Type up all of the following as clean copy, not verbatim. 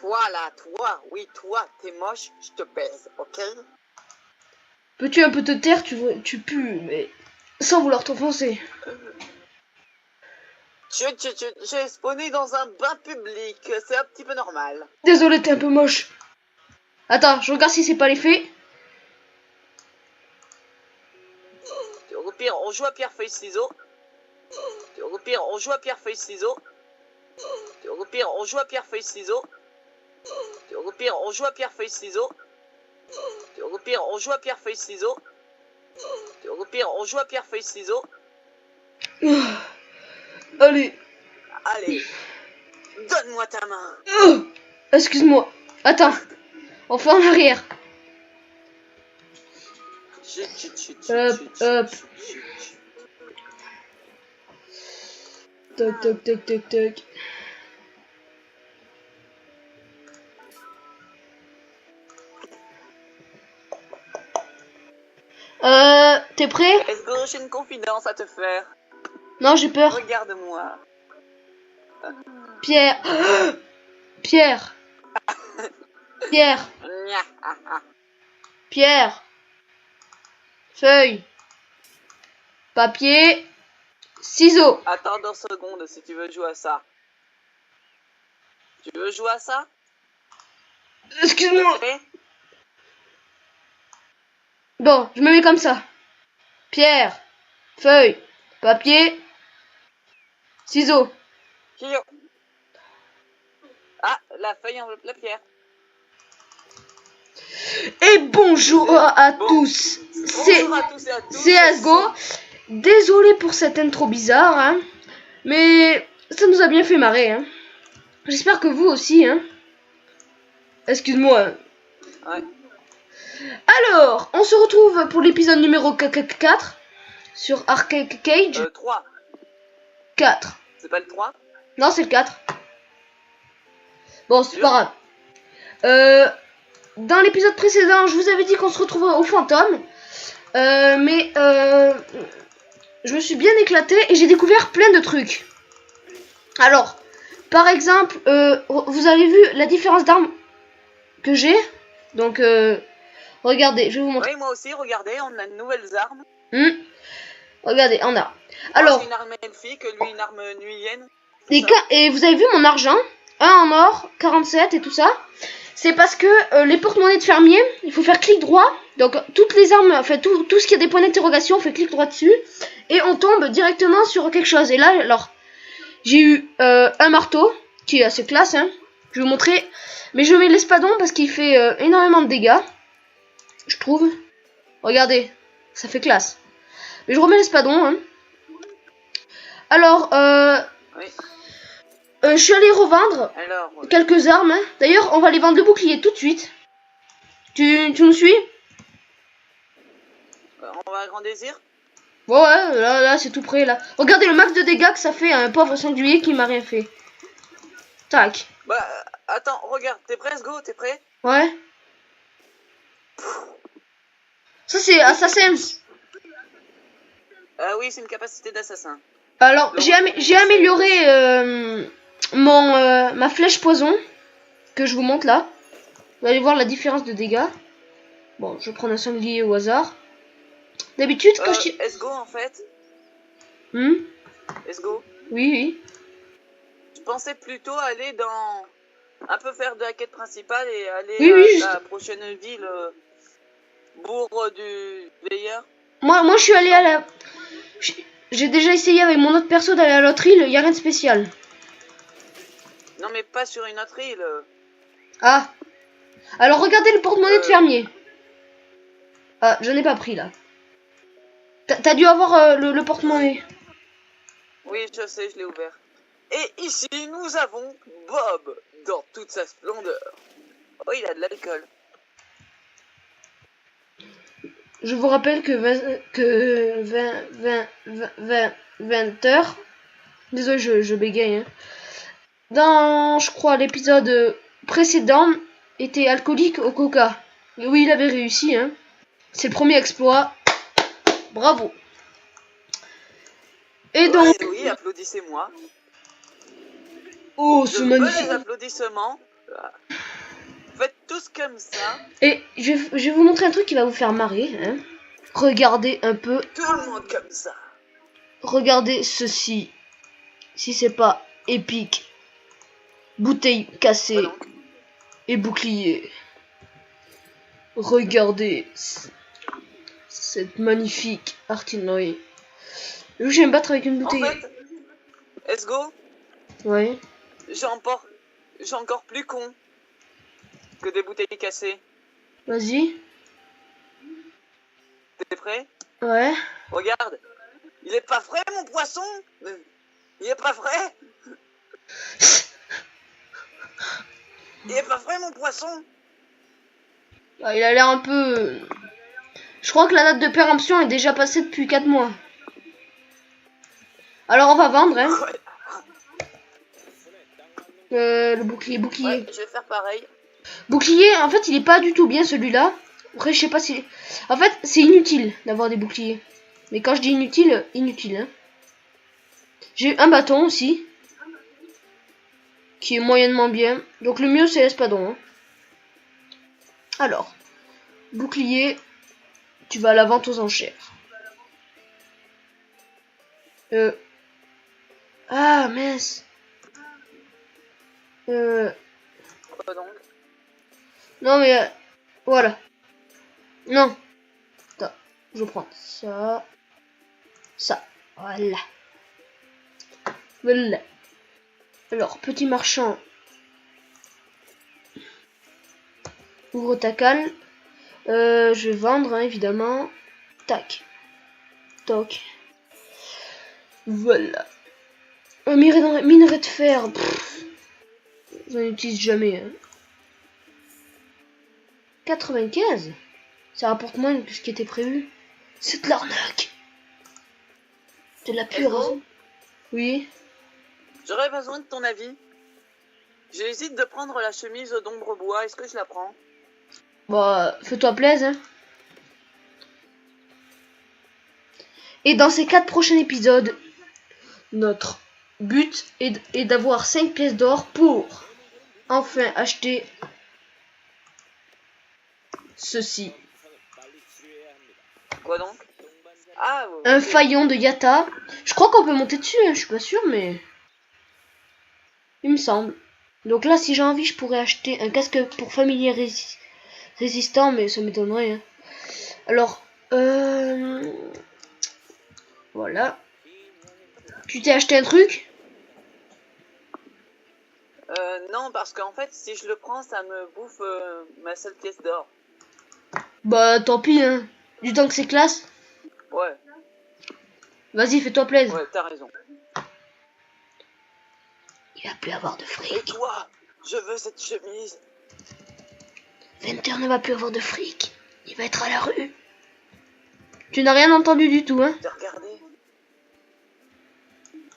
Toi là, toi, oui, toi, t'es moche, je te baise, ok? Peux-tu un peu te taire, tu pues, mais sans vouloir t'offenser. J'ai spawné dans un bain public, c'est un petit peu normal. Désolé, t'es un peu moche. Attends, je regarde si c'est pas l'effet. Au pire, on joue à pierre-feuille-ciseaux. Au pire, on joue à pierre-feuille-ciseaux. Au pire, on joue à pierre-feuille-ciseaux. Au pire, on joue à pierre-feuille-ciseaux. Au pire, on joue à pierre-feuille-ciseaux. Au pire, on joue à pierre-feuille-ciseaux. Allez. Allez, donne-moi ta main. Excuse-moi. Attends. Enfin en arrière. Hop, hop. Toc, toc, toc, toc, toc. T'es prêt? Est-ce que j'ai une confidence à te faire? Non, j'ai peur. Regarde-moi. Pierre. Pierre. Pierre. Pierre. Feuille. Papier. Ciseaux. Attends 2 secondes si tu veux jouer à ça. Tu veux jouer à ça? Excuse-moi. Ok. Bon, je me mets comme ça. Pierre. Feuille. Papier. Ciseaux. Kyo. Ah, la feuille enveloppe la pierre. Et bonjour à tous. Bonjour à tous et à toutes. C'est Asgo. Désolé pour cette intro bizarre, hein, mais ça nous a bien fait marrer. Hein. J'espère que vous aussi. Hein. Excuse-moi. Ouais. Alors, on se retrouve pour l'épisode numéro 4 sur Arcade Cage. 3. 4. C'est pas le 3? Non, c'est le 4. Bon, c'est pas grave. Dans l'épisode précédent, je vous avais dit qu'on se retrouverait au fantôme. Mais je me suis bien éclaté et j'ai découvert plein de trucs. Alors, par exemple, vous avez vu la différence d'armes que j'ai. Donc, regardez, je vais vous montrer. Oui, moi aussi, regardez, on a de nouvelles armes. Regardez, on a. Alors, Alors, une arme elfique, lui une arme nuienne. et vous avez vu mon argent, un en or, 47 et tout ça. C'est parce que les porte-monnaies de fermier, il faut faire clic droit. Donc toutes les armes, enfin tout ce qui a des points d'interrogation, on fait clic droit dessus. Et on tombe directement sur quelque chose. Et là, alors, j'ai eu un marteau, qui est assez classe, hein. Je vais vous montrer. Mais je mets l'espadon parce qu'il fait énormément de dégâts. Je trouve. Regardez, ça fait classe. Mais je remets l'espadon, hein. Alors, Oui. je suis allé revendre quelques armes. Hein. D'ailleurs, on va les vendre le bouclier tout de suite. Tu nous suis? On va à Grand Désir. Ouais, là c'est tout près, là. Regardez le max de dégâts que ça fait à un pauvre sanglier qui m'a rien fait. Tac. Bah, attends, regarde, t'es prêt, Go? T'es prêt? Ouais. Ça, c'est assassin. Oui, c'est une capacité d'assassin. Alors, j'ai amélioré ma flèche poison. Que je vous montre là. Vous allez voir la différence de dégâts. Bon, je vais prendre un sanglier au hasard. D'habitude, quand je... Esgo, en fait. Esgo. Oui. Je pensais plutôt aller dans... Un peu faire de la quête principale et aller à la prochaine ville, bourg du veilleur. Moi, je suis allé à la... J'ai déjà essayé avec mon autre perso d'aller à l'autre île, il n'y a rien de spécial. Non, mais pas sur une autre île. Ah. Alors, regardez le porte-monnaie de fermier. Ah, je n'ai pas pris, là. T'as dû avoir le porte-monnaie. Oui, je sais, je l'ai ouvert. Et ici, nous avons Bob dans toute sa splendeur. Oh, il a de l'alcool. Je vous rappelle que 20 heures. Désolé, je bégaye. Hein. Dans, je crois, l'épisode précédent, était alcoolique au coca. Et oui, il avait réussi. Hein. C'est le premier exploit. Bravo. Et donc... Oui, applaudissez-moi. Oh, c'est magnifique. Les applaudissements. Faites tous comme ça. Et je vais vous montrer un truc qui va vous faire marrer. Hein. Regardez un peu. Tout le monde comme ça. Regardez ceci. Si c'est pas épique. Bouteille cassée Quoi donc? et bouclier. Regardez cette magnifique artillerie. Je vais me battre avec une En bouteille. fait, let's go. Ouais. J'ai encore plus con que des bouteilles cassées. Vas-y. T'es prêt? Ouais. Regarde. Il est pas frais mon poisson? Il est pas frais? Il est pas frais mon poisson? Ah, il a l'air un peu... Je crois que la date de péremption est déjà passée depuis 4 mois. Alors on va vendre, hein. Ouais. Le bouclier. Ouais, je vais faire pareil. Bouclier, en fait, il est pas du tout bien celui-là. Après, je sais pas si... En fait, c'est inutile d'avoir des boucliers. Mais quand je dis inutile, inutile, hein. J'ai un bâton aussi. Qui est moyennement bien. Donc le mieux, c'est l'espadon, hein. Alors, bouclier, tu vas à la vente aux enchères. Ah, mince. Quoi donc? Non, mais... voilà. Non. Attends, je prends ça. Ça. Voilà. Voilà. Alors, petit marchand. Ouvre ta cale. Je vais vendre, hein, évidemment. Tac. Toc. Voilà. Un minerai de fer. Pff, j'en utilise jamais. Hein. 95. Ça rapporte moins que ce qui était prévu. C'est de l'arnaque. De la pure. Hello? Oui. J'aurais besoin de ton avis. J'hésite de prendre la chemise d'ombre bois. Est-ce que je la prends? Bah, fais-toi plaisir. Hein. Et dans ces 4 prochains épisodes, notre but est d'avoir 5 pièces d'or pour enfin acheter ceci. Quoi donc? Ah, Un ok. faillon de Yata. Je crois qu'on peut monter dessus, hein, je suis pas sûr, mais... il me semble. Donc là, si j'ai envie, je pourrais acheter un casque pour familier résistant, mais ça m'étonnerait. Hein. Alors, voilà. Tu t'es acheté un truc? Non, parce qu'en fait, si je le prends, ça me bouffe ma seule pièce d'or. Bah, tant pis, hein. Du temps que c'est classe. Ouais, Vas-y, fais-toi plaisir. ouais, t'as raison. Il va plus avoir de Et fric. toi, je veux cette chemise. Venter ne va plus avoir de fric. Il va être à la rue. Tu n'as rien entendu du tout, hein? Tu t'es regardé?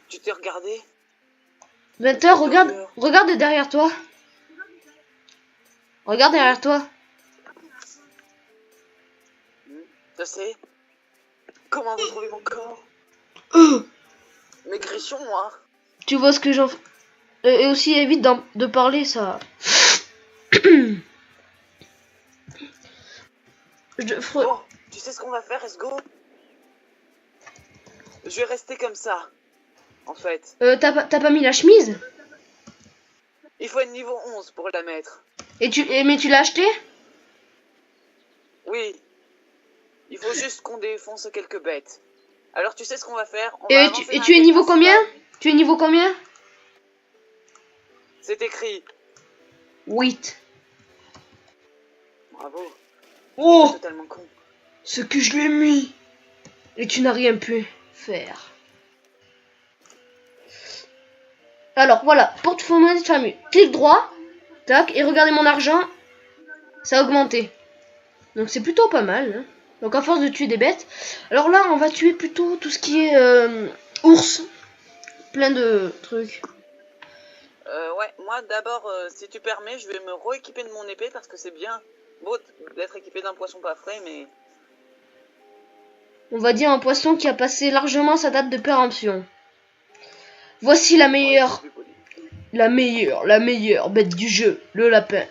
Tu t'es regardé? Venter, regarde derrière toi. Regarde derrière toi. Je sais. Comment vous trouvez mon corps? Maigrichon, moi. Tu vois ce que j'en... et aussi évite de parler, ça... Bon, tu sais ce qu'on va faire, let's go? Je vais rester comme ça, en fait. T'as pas mis la chemise? Il faut être niveau 11 pour la mettre. Mais tu l'as acheté? Oui. Il faut juste qu'on défonce quelques bêtes. Alors tu sais ce qu'on va faire? On va Et avancer dans tu la es quête niveau principale. combien? Tu es niveau combien? C'est écrit. 8. Bravo. Oh! Totalement con. Ce que je lui ai mis. Et tu n'as rien pu faire. Alors voilà, porte-monnaie de famille. Clic droit. Tac. Et regardez mon argent. Ça a augmenté. Donc c'est plutôt pas mal. Hein. Donc à force de tuer des bêtes. Alors là, on va tuer plutôt tout ce qui est ours. Plein de trucs. Ouais, moi d'abord, si tu permets, je vais me rééquiper de mon épée parce que c'est bien beau d'être équipé d'un poisson pas frais, mais... On va dire un poisson qui a passé largement sa date de péremption. Voici la meilleure bête du jeu, le lapin.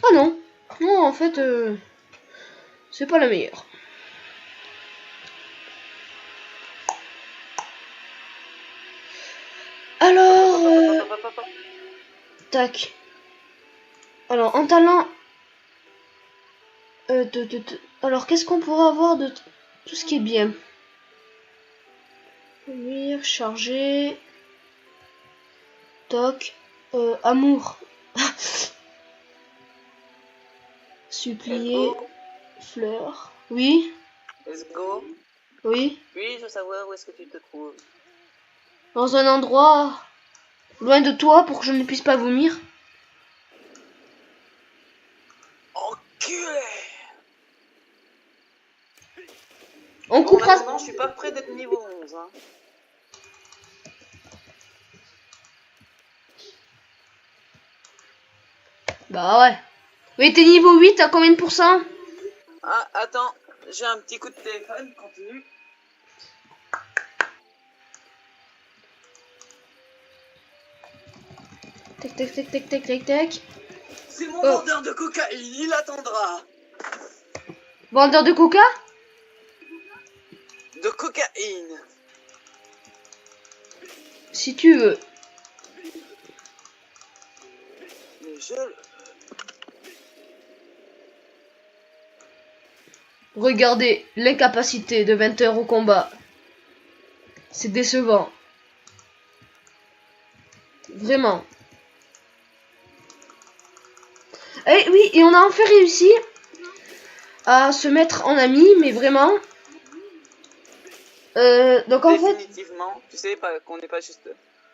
Ah non. Non, en fait, c'est pas la meilleure. Alors, tac. Alors, en talent... Alors, qu'est-ce qu'on pourrait avoir de tout ce qui est bien? Lire, charger... Toc. Amour. Supplier. Fleur. Oui. Let's go. Oui. Puis-je savoir où est-ce que tu te trouves? Dans un endroit loin de toi pour que je ne puisse pas vomir. Enculé! On Bon, coupera... maintenant, je suis pas prêt d'être niveau 11. Hein. Bah ouais. Mais t'es niveau 8, à combien de pourcents? Ah, attends, j'ai un petit coup de téléphone, continue. Tac, tac, tac, tac, tac, tac, tac. C'est mon vendeur de cocaïne, il attendra. Vendeur de coca? De cocaïne. Si tu veux. Mais je... Regardez l'incapacité de 20 heures au combat. C'est décevant. Vraiment. Et oui, et on a enfin réussi à se mettre en ami, mais vraiment. Donc en fait... Définitivement, tu sais pas qu'on n'est pas juste...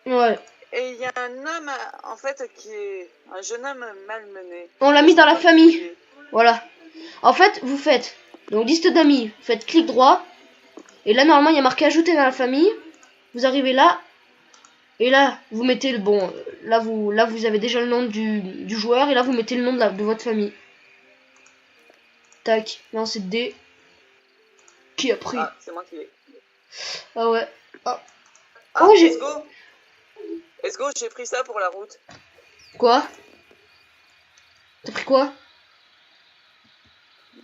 Ouais. Et il y a un homme, en fait, qui est un jeune homme malmené. On l'a mis dans la famille. Voilà. En fait, vous faites... Donc liste d'amis, vous faites clic droit. Et là, normalement, il y a marqué ajouter dans la famille. Vous arrivez là. Et là, vous mettez le bon... Là, vous avez déjà le nom du joueur. Et là, vous mettez le nom de votre famille. Tac. Là, c'est D. Qui a pris? Ah, c'est moi qui l'ai. Ah ouais. Ah, Ah, oh, let's go. Let's go, j'ai pris ça pour la route. Quoi? T'as pris quoi?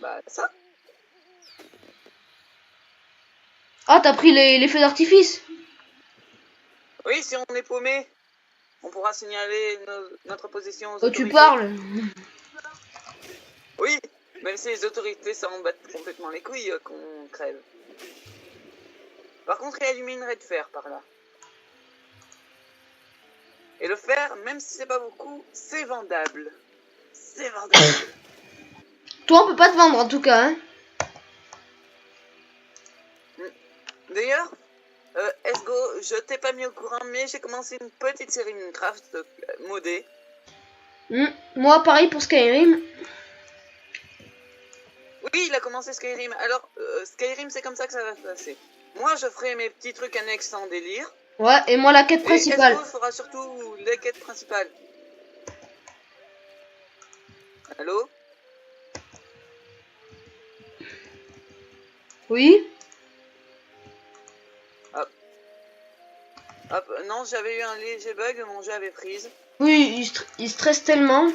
Bah, ça. Ah, t'as pris les feux d'artifice? Oui, si on est paumé, on pourra signaler notre position aux Oh, autorités. tu parles? Oui, même si les autorités s'en battent complètement les couilles qu'on crève. Par contre, il y a du minerai de fer par là. Et le fer, même si c'est pas beaucoup, c'est vendable. C'est vendable. Toi, on peut pas te vendre en tout cas, hein? D'ailleurs, Esgo, je t'ai pas mis au courant, mais j'ai commencé une petite série Minecraft modée. Moi, pareil pour Skyrim. Oui, il a commencé Skyrim. Alors, Skyrim, c'est comme ça que ça va se passer. Moi, je ferai mes petits trucs annexes en délire. Ouais, et moi, la quête principale. Et Esgo fera surtout les quêtes principales. Allô? Oui? Hop, non, j'avais eu un léger bug, mon jeu avait prise. Oui, il stresse tellement.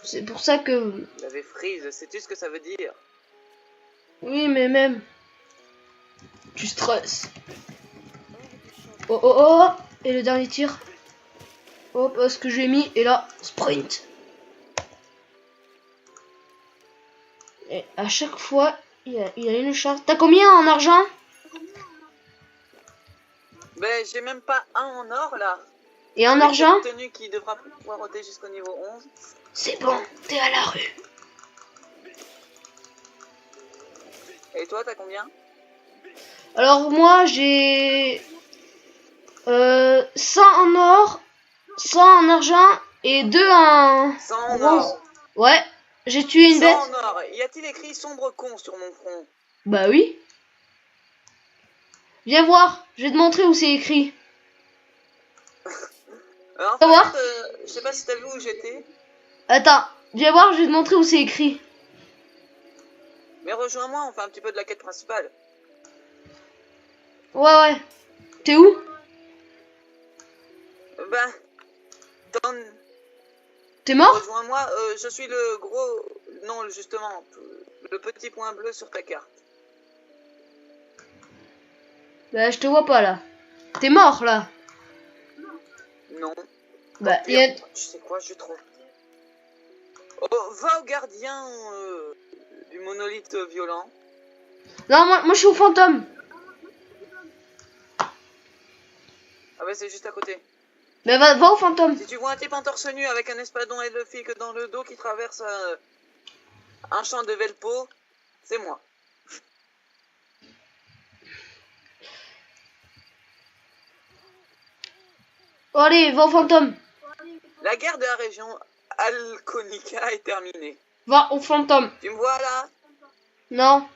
C'est pour ça que... Il avait freeze, sais-tu ce que ça veut dire? Oui, mais même... Tu stresses. Oh, oh, oh! Et le dernier tir. Hop, ce que j'ai mis. Et là, sprint. Et à chaque fois, il y a une chance. T'as combien en argent? Ben, j'ai même pas un en or, là. Et en Avec argent? cette tenue qui devra pouvoir ôter jusqu'au niveau 11. C'est bon, t'es à la rue. Et toi, t'as combien? Alors moi, j'ai... 100 en or, 100 en argent et 2 en... 100 en bronze. or. Ouais, j'ai tué une 100 bête. en or. Y a-t-il écrit sombre con sur mon front? Bah oui. Viens voir, je vais te montrer où c'est écrit. En Viens voir. fait, je sais pas si t'as vu où j'étais. Attends, viens voir, je vais te montrer où c'est écrit. Mais rejoins-moi, on fait un petit peu de la quête principale. Ouais. T'es où? Ben, T'es mort? Rejoins-moi, je suis le gros... Non, justement, le petit point bleu sur ta carte. Bah, je te vois pas là. T'es mort là. Non. Bah, Au pire, tu sais quoi, je trouve. Oh, va au gardien du monolithe violent. Non, moi je suis au fantôme. Ah ouais, c'est juste à côté. Bah, va au fantôme. Si tu vois un type en torse nu avec un espadon et le fique dans le dos qui traverse un champ de Velpo, c'est moi. Oh, allez, va au fantôme. La guerre de la région Alconica est terminée. Va au fantôme. Tu me vois là? Non.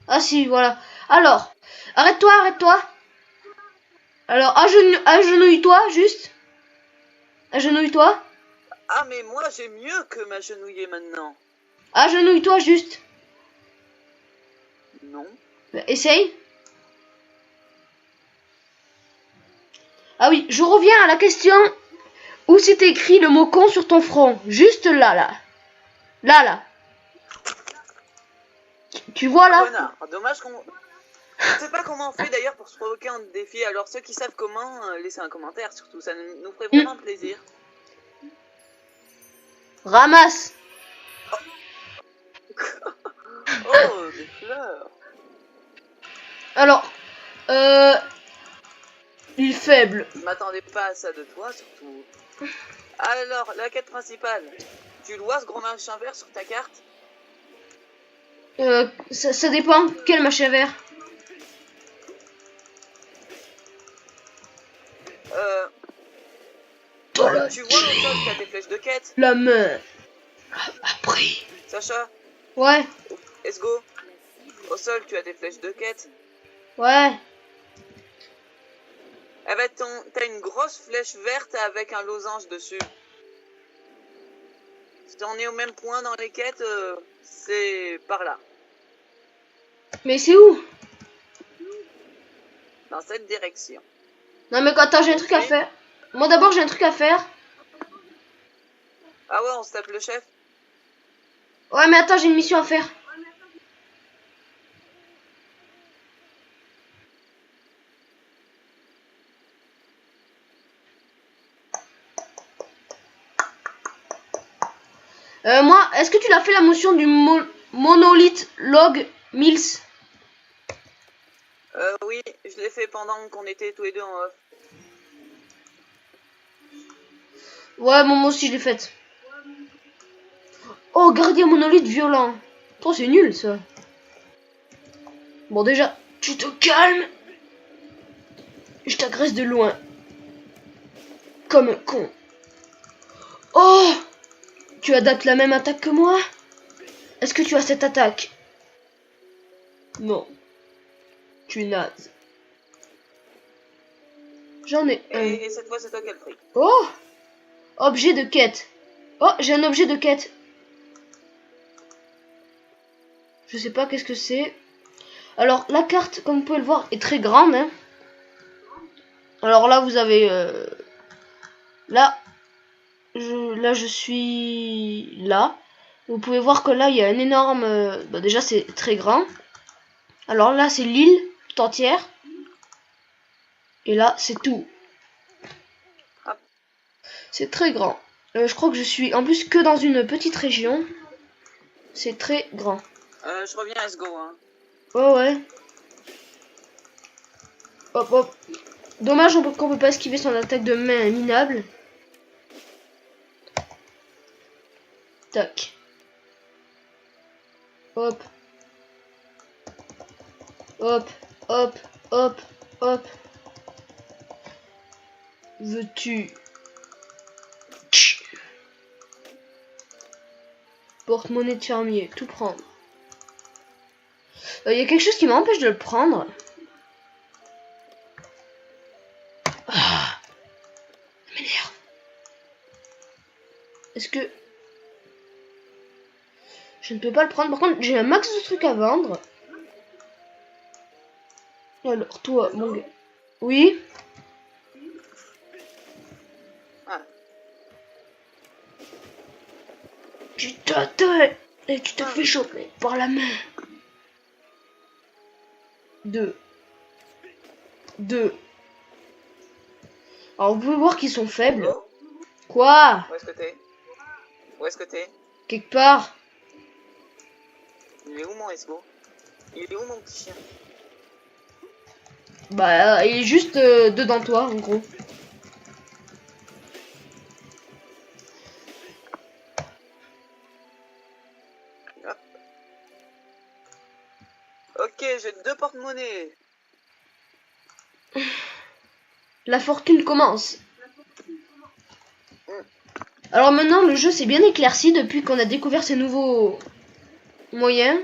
Ah si, voilà. Alors, arrête-toi. Alors, agenouille-toi, juste. Agenouille-toi. Ah mais moi j'ai mieux que m'agenouiller maintenant. Agenouille-toi, juste. Non. Bah, essaye. Ah oui, je reviens à la question. Où c'est écrit le mot con sur ton front? Juste là. Là. Tu vois là? Connard. Dommage qu'on... Je ne sais pas comment on fait d'ailleurs pour se provoquer un défi. Alors ceux qui savent comment, laissez un commentaire surtout. Ça nous ferait vraiment plaisir. Ramasse. Oh, des fleurs. Alors, il est faible. Je m'attendais pas à ça de toi surtout. Alors, la quête principale. Tu le vois ce gros machin vert sur ta carte? Ça dépend. Quel machin vert? Tu vois au sol qu'il y a des flèches de quête? La main. Après. Sacha, Ouais. let's go. Au sol, tu as des flèches de quête. Ouais. Eh ben, t'as une grosse flèche verte avec un losange dessus. Si on est au même point dans les quêtes, c'est par là. Mais c'est où? Dans cette direction. Non mais attends, j'ai un truc à faire. Moi d'abord j'ai un truc à faire. Ah ouais, on se tape le chef. Ouais mais attends, j'ai une mission à faire. Moi, est-ce que tu l'as fait la motion du monolithe log Mills? Oui, je l'ai fait pendant qu'on était tous les deux en off. Ouais, moi aussi je l'ai faite. Oh, gardien monolithe violent. Oh, c'est nul ça. Bon, déjà, tu te calmes. Je t'agresse de loin. Comme un con. Oh! Tu adaptes la même attaque que moi? Est-ce que tu as cette attaque? Non. Tu es naze. J'en ai un. Et cette fois, c'est toi qui as le prix. Oh! Objet de quête. Oh, j'ai un objet de quête. Je sais pas qu'est-ce que c'est. Alors, la carte, comme vous pouvez le voir, est très grande. Hein. Alors là, vous avez... Là, je suis là. Vous pouvez voir que là, il y a un énorme... bah, déjà, c'est très grand. Alors là, c'est l'île tout entière. Et là, c'est tout. C'est très grand. Je crois que je suis en plus que dans une petite région. C'est très grand. Je reviens, let's go. Hein. Ouais. Hop. Dommage qu'on peut pas esquiver son attaque de main minable. Tac. Hop. Veux-tu... Porte-monnaie de fermier, tout prendre. Il y a quelque chose qui m'empêche de le prendre. Ah, ça m'énerve. Est-ce que... Je ne peux pas le prendre. Par contre, j'ai un max de trucs à vendre. Alors, toi, mon gars. Oui. Et tu te fais choper par la main. 2. Alors vous pouvez voir qu'ils sont faibles. Esgo, Quoi? où est-ce que t'es? Où est-ce que t'es? Quelque part. Il est où mon Esgo? Il est où mon petit chien? Bah il est juste dedans toi en gros. Hop. Ok, j'ai 2 porte-monnaies. La fortune commence. Alors maintenant le jeu s'est bien éclairci depuis qu'on a découvert ces nouveaux moyens.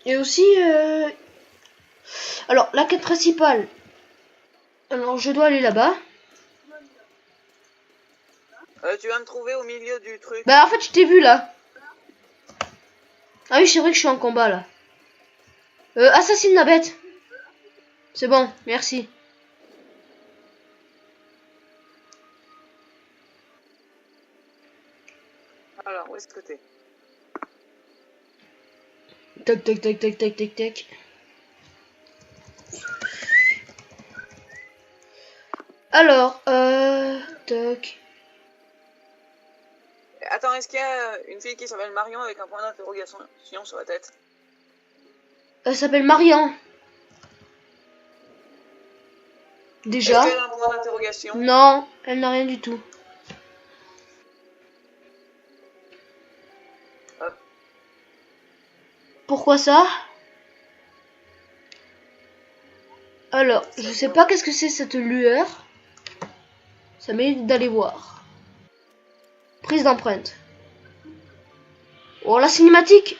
Et aussi alors la quête principale. Alors je dois aller là-bas. Tu vas me trouver au milieu du truc. Bah en fait je t'ai vu là. Ah oui c'est vrai que je suis en combat là. Assassine la bête. C'est bon, merci. Alors, où est-ce que t'es? Tac tac tac tac tac tac tac. Alors, tac. Attends, est-ce qu'il y a une fille qui s'appelle Marion avec un point d'interrogation sur la tête? Elle s'appelle Marian. Est-ce Déjà. qu'elle a un point d'interrogation? Non, elle n'a rien du tout. Hop. Pourquoi ça? Alors, je sais pas qu'est-ce que c'est cette lueur. Ça mérite d'aller voir. Prise d'empreinte. Oh la cinématique.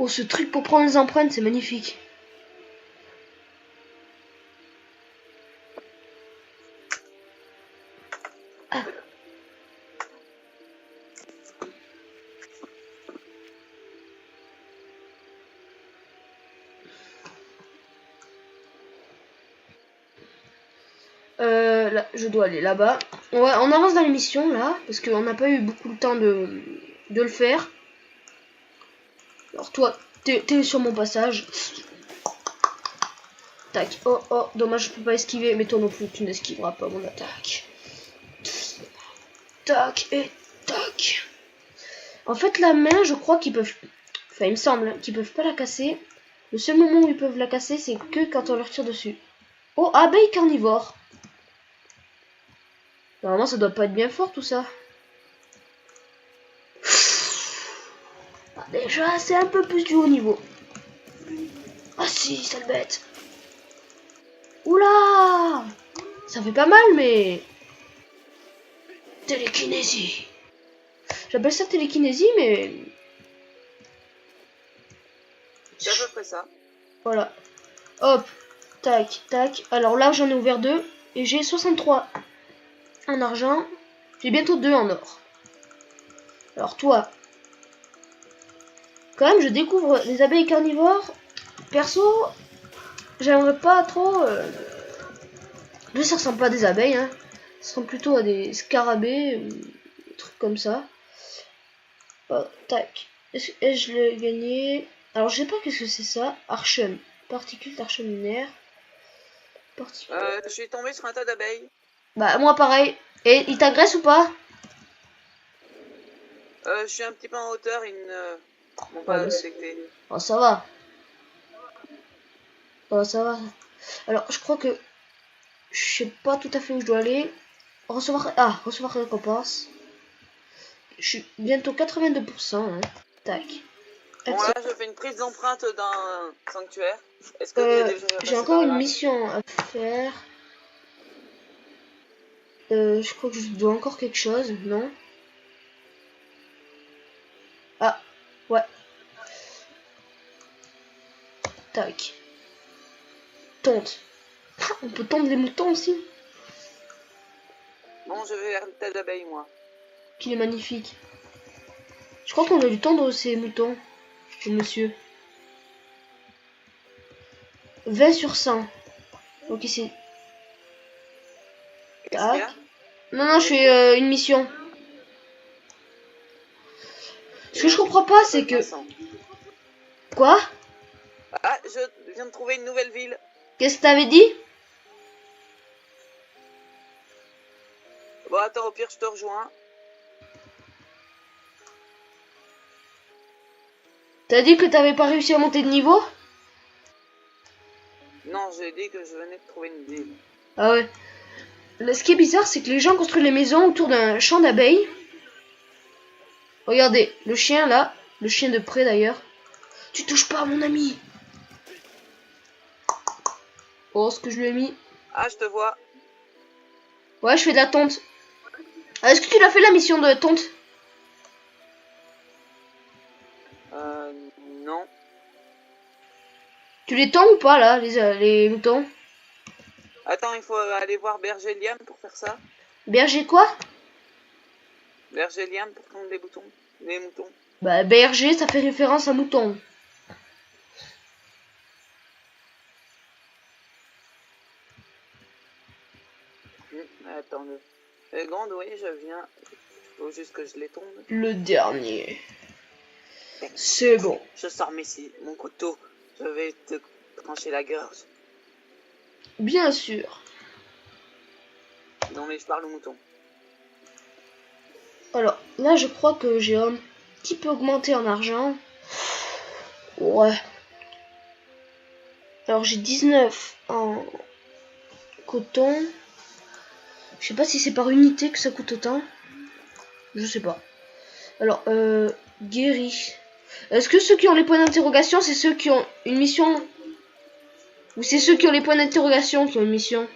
Oh ce truc pour prendre les empreintes c'est magnifique. Ah. Là, je dois aller là-bas. Ouais, on avance dans l'émission là, parce qu'on n'a pas eu beaucoup de temps de le faire. Alors toi, t'es sur mon passage. Tac. Oh, oh, dommage, je peux pas esquiver, mais toi non plus, tu n'esquiveras pas mon attaque. Tac, et tac. En fait, la main, je crois qu'ils peuvent... Enfin, il me semble qu'ils peuvent pas la casser. Le seul moment où ils peuvent la casser, c'est que quand on leur tire dessus. Oh, abeille carnivore. Normalement, ça doit pas être bien fort, tout ça. Ah, déjà, c'est un peu plus du haut niveau. Ah si, sale bête. Oula! Ça fait pas mal, mais... Télékinésie. J'appelle ça télékinésie, mais... C'est à peu près ça. Voilà. Hop. Tac, tac. Alors là, j'en ai ouvert 2. Et j'ai 63 en argent. J'ai bientôt 2 en or. Alors toi... Quand même, je découvre les abeilles carnivores. Perso, j'aimerais pas trop... Là, ça ressemble pas à des abeilles, hein. Ça ressemble plutôt à des scarabées, des trucs comme ça. Oh, tac. Est-ce que je l'ai gagné? Alors, je sais pas qu'est-ce que c'est ça. Archem. Particules d'archem lunaire. Particules. Je suis tombé sur un tas d'abeilles. Bah, moi pareil. Et il t'agresse ou pas? Je suis un petit peu en hauteur, ils ne m'ont pas détecté. Oh, ça va. Oh, ça va. Alors, je crois que... Je sais pas tout à fait où je dois aller. Recevoir... Ah, recevoir récompense. Je suis bientôt 82%. Hein. Tac. Bon là, je fais une prise d'empreinte d'un sanctuaire. Est-ce que j'ai encore une mission à faire. Je crois que je dois encore quelque chose, non? Ah, ouais. Tac. Tonte. On peut tondre les moutons aussi. Bon, je vais vers le tas d'abeilles, moi. Qu'il est magnifique. Je crois qu'on a dû tondre ces moutons, monsieur. 20 sur 100. Ok, c'est... Qu'est-ce qu'il y a? Tac. Non, je fais une mission. Ce que je comprends pas, c'est que... Vincent. Quoi? Ah, je viens de trouver une nouvelle ville. Qu'est-ce que t'avais dit? Bon, attends, au pire, je te rejoins. T'as dit que t'avais pas réussi à monter de niveau? Non, j'ai dit que je venais de trouver une ville. Ah ouais. Là, ce qui est bizarre, c'est que les gens construisent les maisons autour d'un champ d'abeilles. Regardez, le chien là, le chien de près d'ailleurs. Tu touches pas à mon ami. Oh, ce que je lui ai mis. Ah, je te vois. Ouais, je fais de la tonte. Ah, est-ce que tu l'as fait la mission de tonte? Non. Tu les tends ou pas là, les moutons? Attends, il faut aller voir Berger Liam pour faire ça. Berger quoi? Berger Liam pour tondre les boutons. Les moutons. Bah, berger, ça fait référence à mouton. Attends, le seconde, oui, je viens. Il faut juste que je les tombe. Le dernier. C'est bon. Je sors mon couteau. Je vais te trancher la gorge. Bien sûr. Non, mais je parle au mouton. Alors, là, je crois que j'ai un petit peu augmenté en argent. Ouais. Alors, j'ai 19 en coton. Je sais pas si c'est par unité que ça coûte autant. Je sais pas. Alors, guéri. Est-ce que ceux qui ont les points d'interrogation, c'est ceux qui ont une mission? Ou c'est ceux qui ont les points d'interrogation qui ont une mission?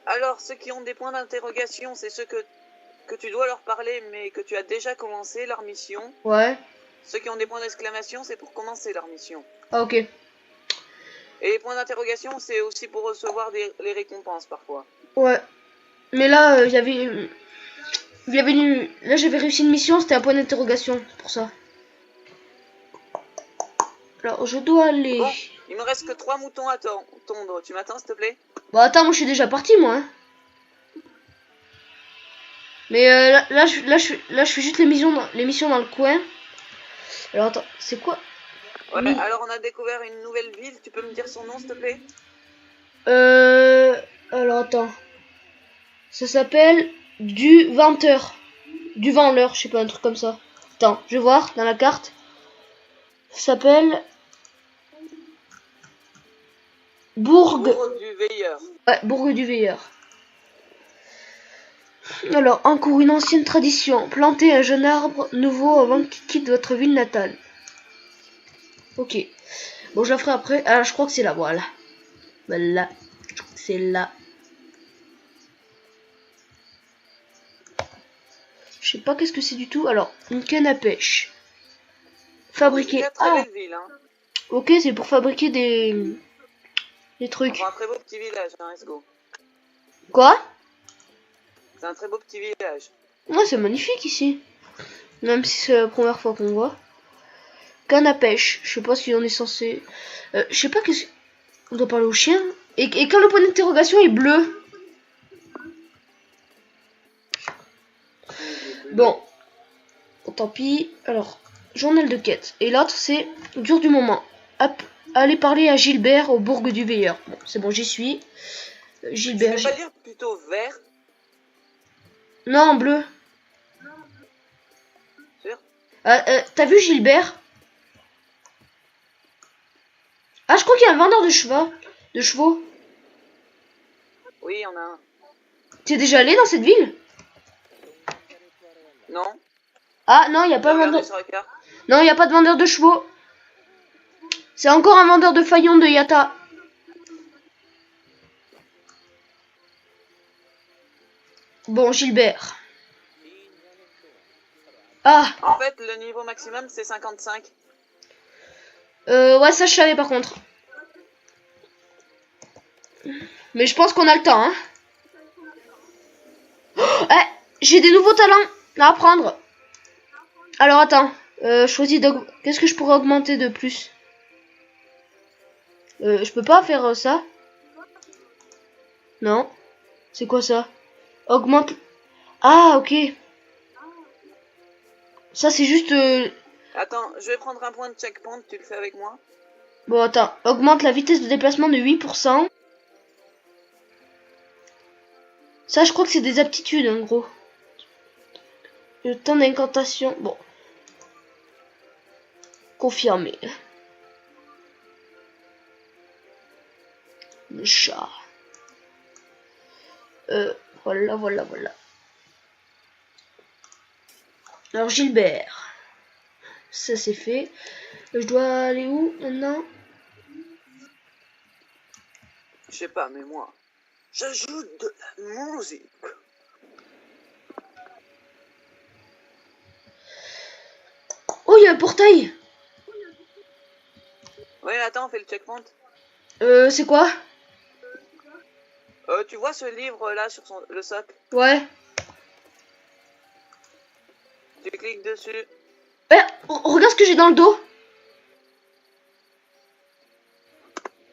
Alors, ceux qui ont des points d'interrogation, c'est ceux que tu dois leur parler, mais que tu as déjà commencé leur mission. Ouais. Ceux qui ont des points d'exclamation, c'est pour commencer leur mission. Ah, ok. Et les points d'interrogation, c'est aussi pour recevoir les récompenses parfois. Ouais. Mais là, il y avait... Là, j'avais réussi une mission, c'était un point d'interrogation, pour ça. Alors, je dois aller... Bon, il me reste que 3 moutons à tondre. Tu m'attends, s'il te plaît? Bon, attends, moi, je suis déjà parti, moi. Hein. Mais là, je fais juste les missions dans le coin. Alors, attends, c'est quoi? Ouais, Mais... alors on a découvert une nouvelle ville. Tu peux me dire son nom, s'il te plaît? Alors, attends. Ça s'appelle du Venteur. Du Vendeur, je sais pas, un truc comme ça. Attends, je vais voir dans la carte. Ça s'appelle... Bourg du Veilleur. Ouais, Bourg du Veilleur. Alors, encore une ancienne tradition. Plantez un jeune arbre nouveau avant qu'il quitte votre ville natale. Ok. Bon, je la ferai après. Ah, je crois que c'est là, voilà. Voilà. C'est là. Je sais pas qu'est-ce que c'est du tout. Alors, une canne à pêche. Fabriquer. Ah, ville, hein. ok, c'est pour fabriquer des trucs. Enfin, un très beau petit village, hein, let's go. Quoi? C'est un très beau petit village. Ouais, c'est magnifique ici. Même si c'est la première fois qu'on voit. Canne à pêche. Je sais pas si on est censé... je sais pas qu'est-ce... On doit parler au chien. Et quand le point d'interrogation est bleu. Bon. Tant pis. Alors, journal de quête. Et l'autre, c'est dur du moment. Hop. Allez parler à Gilbert au bourg du Veilleur. Bon, c'est bon, j'y suis. Gilbert. Tu peux pas dire plutôt vert? Non, bleu. Sûr? T'as vu Gilbert? Ah, je crois qu'il y a un vendeur de chevaux. Oui, il y en a un. T'es déjà allé dans cette ville? Non? Ah, non, il n'y a pas de vendeur. Non, il n'y a pas de vendeur de chevaux. C'est encore un vendeur de faïons de Yata. Bon, Gilbert. Ah. En fait, le niveau maximum, c'est 55. Ouais, ça je savais par contre. Mais je pense qu'on a le temps, hein. Oh, j'ai des nouveaux talents à apprendre. Alors attends, choisis qu'est-ce que je pourrais augmenter de plus? Je peux pas faire ça? Non. C'est quoi ça? Augmente... Ah, ok. Ça, c'est juste... Attends, je vais prendre un point de checkpoint, tu le fais avec moi? Bon, attends. Augmente la vitesse de déplacement de 8%. Ça, je crois que c'est des aptitudes, en gros. Le temps d'incantation... Bon. Confirmé. Le chat. Voilà, voilà, voilà. Alors, Gilbert. Ça, c'est fait. Je dois aller où, maintenant? Je sais pas, mais moi, j'ajoute de la musique. Oh, il y a un portail. Oui, attends, on fait le checkpoint. C'est quoi? Tu vois ce livre là sur le socle? Ouais. Tu cliques dessus. Regarde ce que j'ai dans le dos.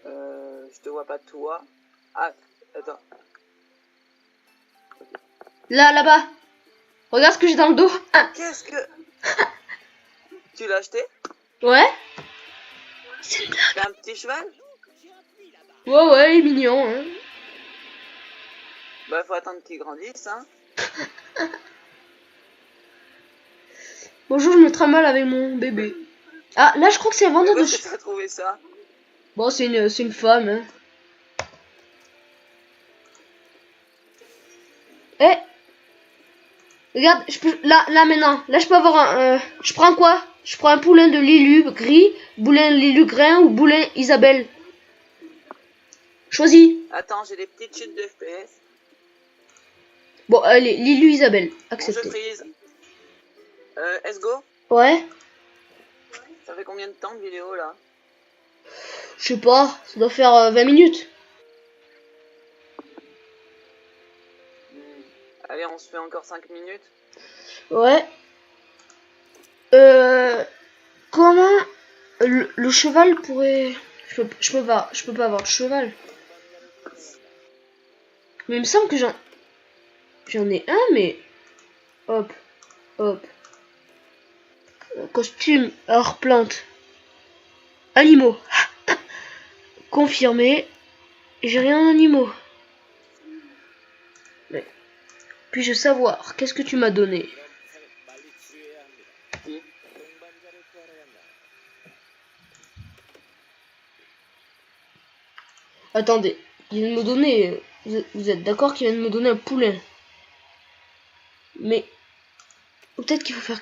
Je te vois pas toi. Ah, attends. Là-bas. Regarde ce que j'ai dans le dos. Ah. Qu'est-ce que... Tu l'as acheté? Ouais. C'est une blague. C'est un petit cheval? Ouais, il est mignon, hein. Bah, faut attendre qu'il grandisse, hein. Bonjour, je me trimballe avec mon bébé. Ah, là, je crois que c'est un vendeur de Où est-ce que cheval. t'as trouvé ça? Bon, c'est une femme, hein. Eh. Regarde, je peux... Là, maintenant. Là, je peux avoir un... Je prends quoi? Je prends un poulain de Lilu gris, poulain Lilu grain ou poulain Isabelle. Choisis. Attends, j'ai des petites chutes de FPS. Bon, allez, Lilu Isabelle. Bon, je Accepté. freeze. Let's go. Ouais. Ça fait combien de temps de vidéo là? Je sais pas. Ça doit faire 20 minutes. Allez, on se fait encore 5 minutes. Ouais. Comment le cheval pourrait... Je peux pas avoir de cheval. Mais il me semble que j'en ai un, mais... Hop. Costume, hors plante. Animaux. Confirmé. J'ai rien en animaux. Mais... Puis-je savoir, qu'est-ce que tu m'as donné? Attendez, il vient de me donner... Vous êtes d'accord qu'il vient de me donner un poulain? Mais... Peut-être qu'il faut faire...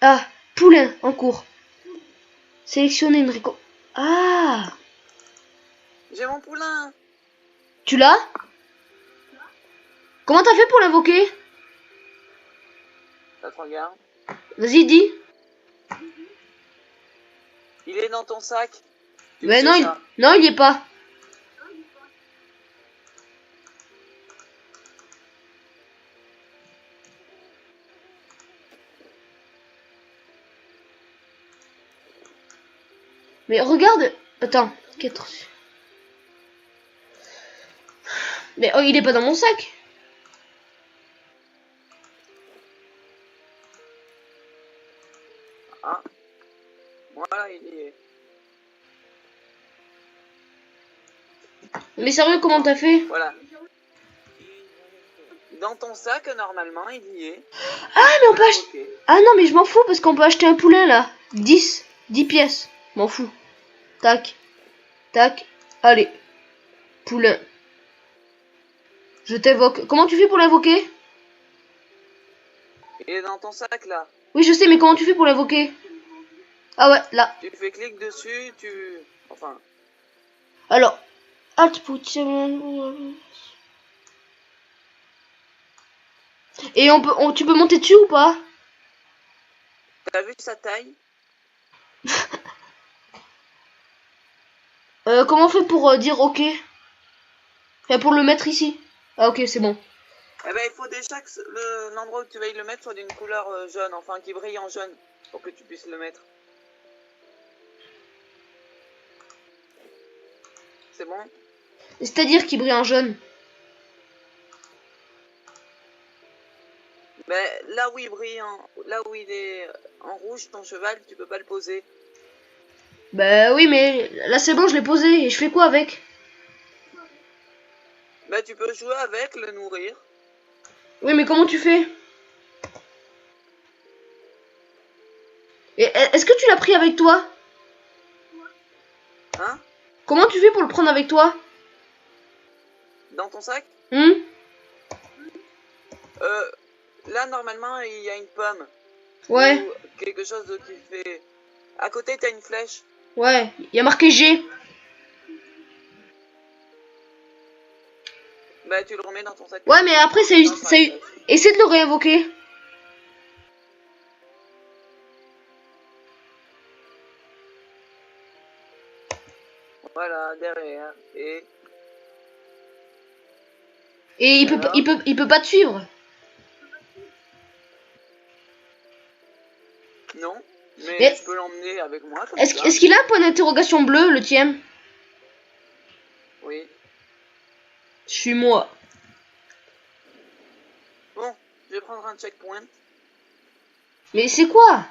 Ah, poulain, en cours. Sélectionner une récompense. Ah, J'ai mon poulain. tu l'as? Comment t'as fait pour l'invoquer? Ça te regarde. Vas-y, dis. Il est dans ton sac. Mais non, non, il y est pas. Mais regarde. Attends. Mais oh, il est pas dans mon sac. Ah. Voilà, il y est. Mais sérieux, comment t'as fait? Voilà. Dans ton sac, normalement, il y est. Ah, mais on peut acheter... Ah non, mais je m'en fous parce qu'on peut acheter un poulain, là. 10 pièces. M'en fous. Tac. Allez. Poulain. Je t'évoque. Comment tu fais pour l'invoquer? Il est dans ton sac, là. Oui, je sais, mais comment tu fais pour l'invoquer? Ah ouais, là. Tu fais clic dessus, Enfin... Alors. Alt pour... Et tu peux monter dessus ou pas? T'as vu sa taille? Comment on fait pour dire OK? Enfin, pour le mettre ici. Ah ok, c'est bon. Eh ben, il faut déjà que l'endroit où tu vas le mettre soit d'une couleur jaune, enfin qui brille en jaune, pour que tu puisses le mettre. c'est bon. C'est-à-dire qu'il brille en jaune. Mais là où il brille, là où il est en rouge, ton cheval, tu peux pas le poser. Bah oui, mais là c'est bon, je l'ai posé. Et je fais quoi avec? Bah tu peux jouer avec, le nourrir. Oui, mais comment tu fais? Et est-ce que tu l'as pris avec toi? Hein? Comment tu fais pour le prendre avec toi? Dans ton sac? Là, normalement, il y a une pomme. Ouais, Ou quelque chose de qui fait... À côté, t'as une flèche. ouais, il y a marqué G. Bah tu le remets dans ton sac. Ouais, mais après, essaie de le réinvoquer. Voilà, derrière. Et... Et il peut pas te suivre. Non, mais Et- je peux l'emmener avec moi comme ça. Est-ce qu'il a un point d'interrogation bleu, le tien? Oui. Suis-moi. Bon, je vais prendre un checkpoint. Mais c'est quoi?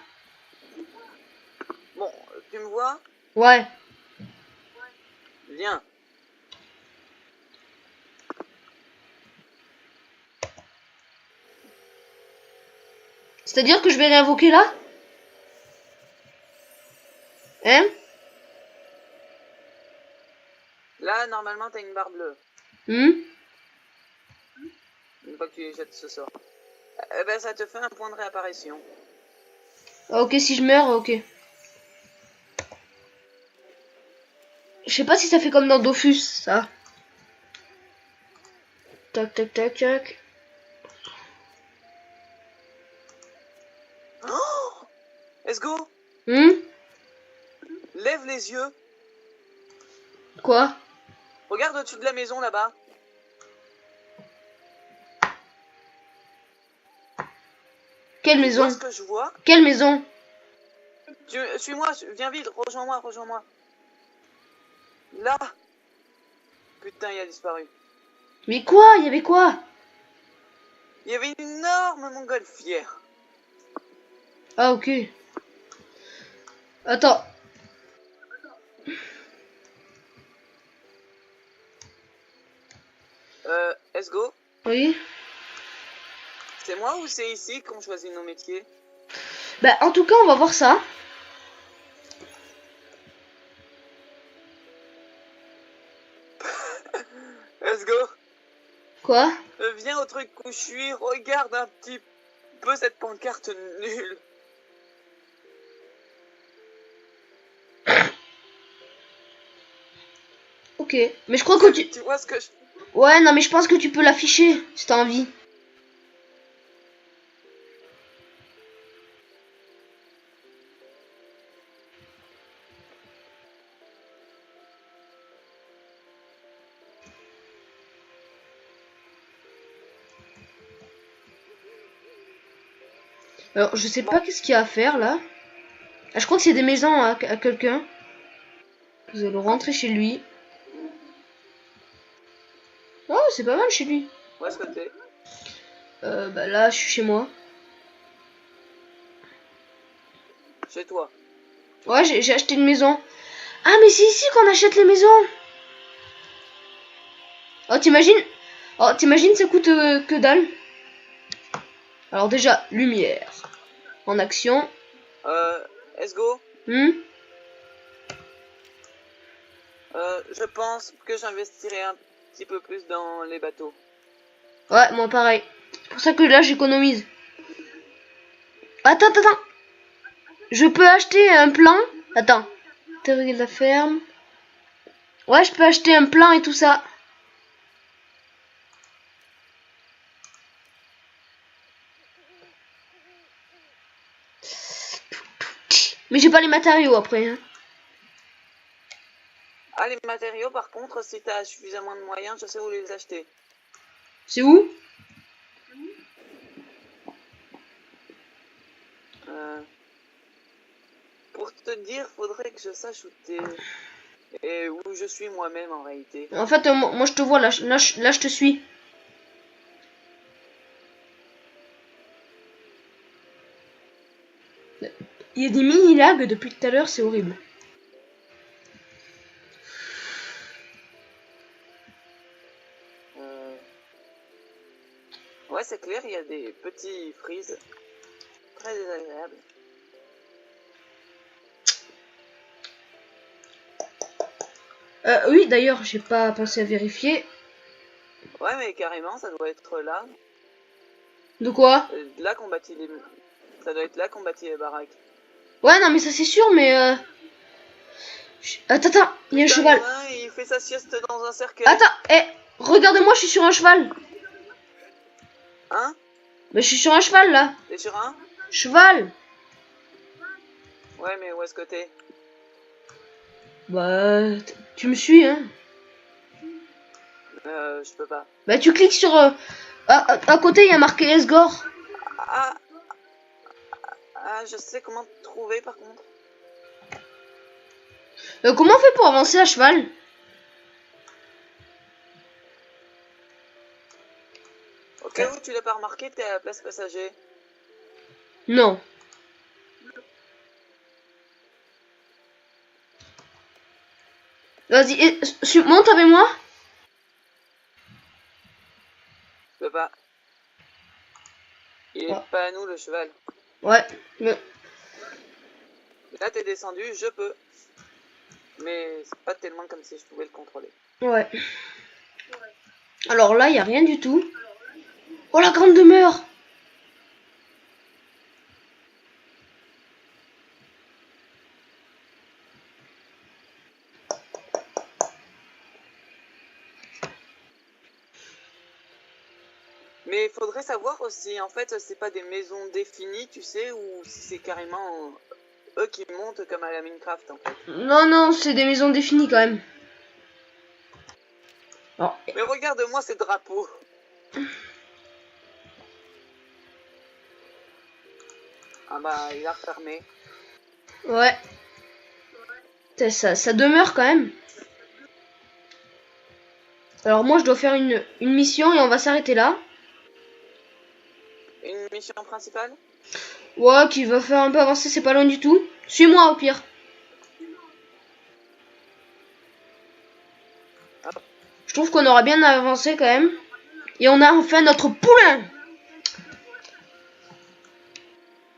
Bon, tu me vois? Ouais. Viens. C'est-à-dire que je vais réinvoquer là? Hein? Là, normalement, t'as une barre bleue. Hum? Une fois que tu jettes ce sort. Eh ben, ça te fait un point de réapparition. Ah, ok, si je meurs, ok. Je sais pas si ça fait comme dans Dofus, ça. Tac, tac, tac, tac. Oh! Let's go! Hum? Lève les yeux. Quoi? Regarde au-dessus de la maison, là-bas. Quelle Tu maison? vois ce que je vois? Quelle maison? Suis-moi, viens vite, rejoins-moi, rejoins-moi. Là! Putain, il a disparu. Mais quoi? Il y avait quoi? Il y avait une énorme montgolfière. Ah, ok. Attends. Let's go. Oui? C'est moi ou c'est ici qu'on choisit nos métiers? Bah, en tout cas, on va voir ça. Let's go. Quoi? Viens au truc où je suis, regarde un petit peu cette pancarte nulle. Ok. Mais je crois que Tu vois ce que je... Ouais, non, mais je pense que tu peux l'afficher si t'as envie. Alors, je sais pas qu'est-ce qu'il y a à faire là. Ah, je crois que c'est des maisons à quelqu'un. Vous allez rentrer chez lui. Oh, c'est pas mal chez lui. Où est-ce que t'es? Bah là, je suis chez moi. Chez toi. Ouais, j'ai acheté une maison. Ah, mais c'est ici qu'on achète les maisons. Oh, t'imagines? Oh, t'imagines, ça coûte que dalle. Alors déjà, lumière. En action. Let's go. Je pense que j'investirai un petit peu plus dans les bateaux. Ouais, moi pareil. C'est pour ça que là, j'économise. Attends, attends, attends. Je peux acheter un plan. Attends. Théorie de la ferme. Ouais, je peux acheter un plan et tout ça. Mais j'ai pas les matériaux après. Hein. Ah, les matériaux, par contre, si t'as suffisamment de moyens, je sais où les acheter. C'est où? Pour te dire, faudrait que je sache où t'es. Et où je suis moi-même en réalité. En fait, moi je te vois là, là je te suis. Il y a des mini lags depuis tout à l'heure, c'est horrible. Ouais, c'est clair, il y a des petits freezes très désagréables. Oui, d'ailleurs, j'ai pas pensé à vérifier. Ouais, mais carrément, ça doit être là. De quoi? Là qu'on bâtit les... Ça doit être là qu'on bâtit les baraques. Ouais, non, mais ça c'est sûr, mais attends, attends, il y a un Putain, cheval. y en a un, il fait sa sieste dans un cercueil. Attends, regarde-moi, je suis sur un cheval. Hein? Mais je suis sur un cheval là. T'es sur un? Cheval. Ouais, mais où est-ce que t'es? Bah, tu me suis, hein? Je peux pas. Bah, tu cliques sur. À côté, il y a marqué Esgore. Ah, je sais comment te trouver par contre. Comment on fait pour avancer à cheval? Au cas où tu l'as pas remarqué, t'es à la place passager. Non. Vas-y, monte avec moi. Je peux pas. Il est pas à nous le cheval. Ouais. Là t'es descendu, je peux. Mais c'est pas tellement comme si je pouvais le contrôler. Ouais. Alors là, il y a rien du tout. Oh, la grande demeure. Mais il faudrait savoir aussi, en fait, c'est pas des maisons définies, tu sais, ou si c'est carrément eux qui montent comme à la Minecraft, en fait. Non, non, c'est des maisons définies quand même. Alors, Mais regarde-moi ces drapeaux. Ah bah, il a refermé. ouais. Ça demeure quand même. Alors moi, je dois faire une mission et on va s'arrêter là. Une mission principale? Ouais, qui va faire un peu avancer, c'est pas loin du tout. Suis-moi au pire. Je trouve qu'on aura bien avancé quand même. Et on a enfin notre poulain.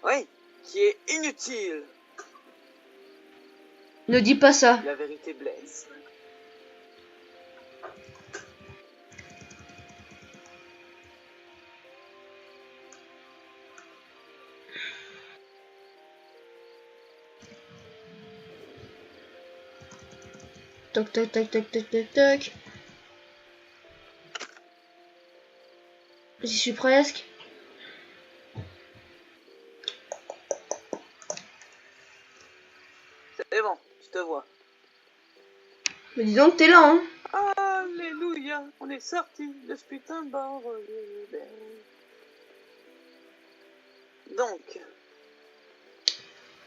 Oui, qui est inutile. Ne dis pas ça. La vérité blesse. Toc, toc, toc, toc, toc, toc, toc. J'y suis presque. C'est bon, je te vois. Mais dis donc, t'es là, hein. Alléluia, on est sorti de ce putain de bordel. Donc,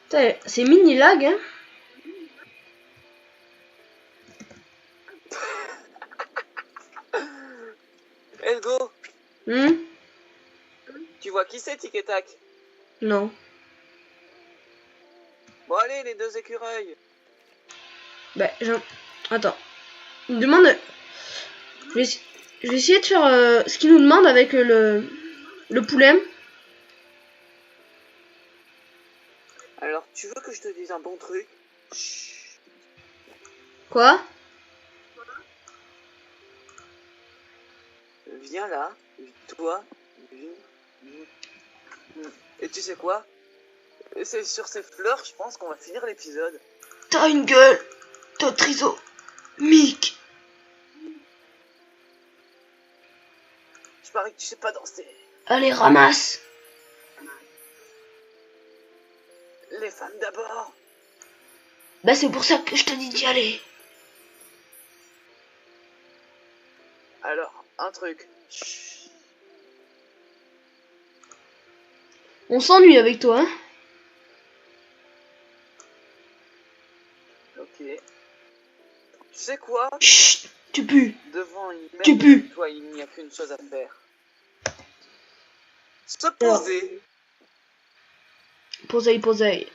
C'est mini lag, hein. let's go. Tu vois qui c'est, Tic et Tac? Non. Bon allez, les deux écureuils. Bah, attends. Il me demande... Je vais essayer de faire ce qu'il nous demande avec le poulet. Alors, tu veux que je te dise un bon truc? Chut. Quoi? Viens là, toi, et tu sais quoi? C'est sur ces fleurs, je pense qu'on va finir l'épisode. T'as une gueule de trisomique. Je parie que tu sais pas danser. Allez, ramasse. Les femmes d'abord. Bah, c'est pour ça que je te dis d'y aller. Alors, un truc. Chut. On s'ennuie avec toi, hein. Ok. Tu sais quoi? Chut, tu pues. Devant une Tu merde pues. comme toi, il n'y a qu'une chose à faire. Se poser. Poseille, poseille.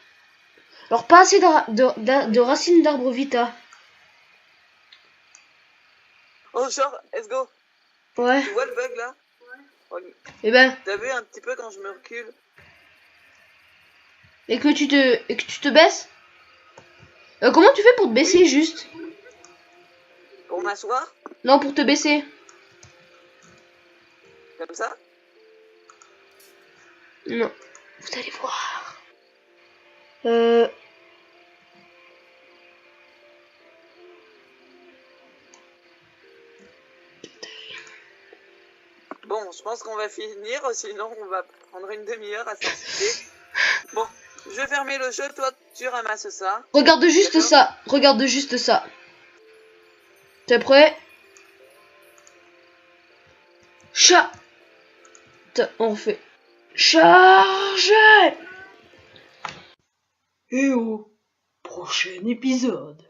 Alors, pas assez de racines d'arbre vita. Oh, genre, let's go. Ouais. Tu vois le bug là? Oh, Et ben, t'as vu un petit peu quand je me recule? et que tu te baisses. Comment tu fais pour te baisser juste? Pour m'asseoir? Non, pour te baisser. Comme ça? Non. Vous allez voir. Bon, je pense qu'on va finir, sinon on va prendre une demi-heure à s'exciter. Bon, je vais fermer le jeu, toi tu ramasses ça. Regarde juste D'accord. ça. Regarde juste ça. T'es prêt? Chat. On refait. Chargez. Et au prochain épisode.